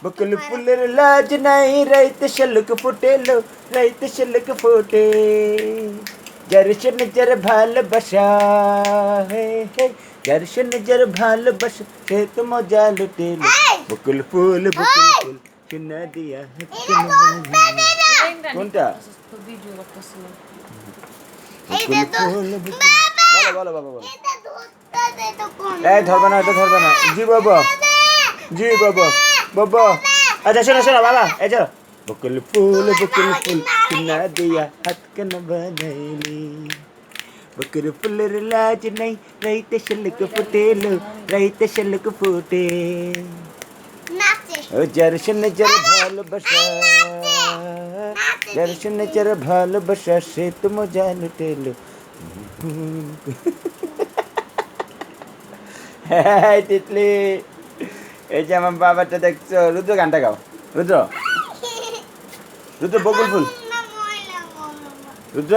बकुल फुलेर लाज नहीं रहित शलक फुटेलो रहित शलक फुटे जर्शन जर ভালোবাসা হে হে जर्शन जर ভালোবাসা সে তো মজা লুটেলো বকুল ফুল কিনা দিয়া কোনটা বকুল ফুল বলো বলো বাবা বলো এই ধরবে না এটা ধরবে না জি বাবা জি বাবা बाबा अच्छा सुनो सुनो बाबा ऐसे बकुल फूल किना दिया हाथ कन बंधैली बकुल फूल लाज नहीं रहित शलक फुटेलो रहित शलक फुटे ओ जर्शन जर ভালোবাসা जर्शन जर ভালোবাসা সে তো মজা লুটেলো হ্যাঁ তিতলি এই যে আমার বাবাটা দেখছো রুদ্র গানটা গাও রুদ্র রুদ্র বকুল ফুল রুদ্র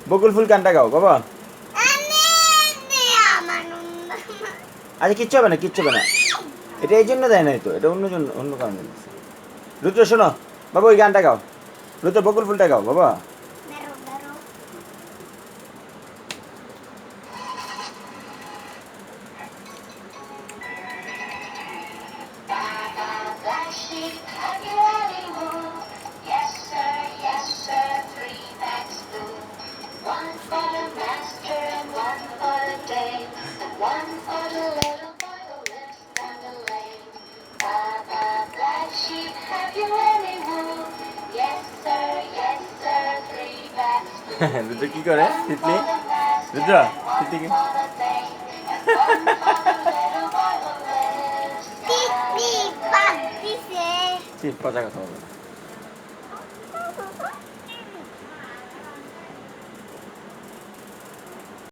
বকুল ফুল গানটা গাও বাবা আরে কিচ্ছু হবে না কিচ্ছু হবে না এটা এই জন্য দেয় নাই তো এটা অন্য জন্য অন্য কারণে রুদ্র শোনো বাবা ওই গানটা গাও রুদ্র বকুল ফুলটা গাও বাবা রুদ্র কি করে তিতলি রুদ্র তিতলি কি পচা কথা বলো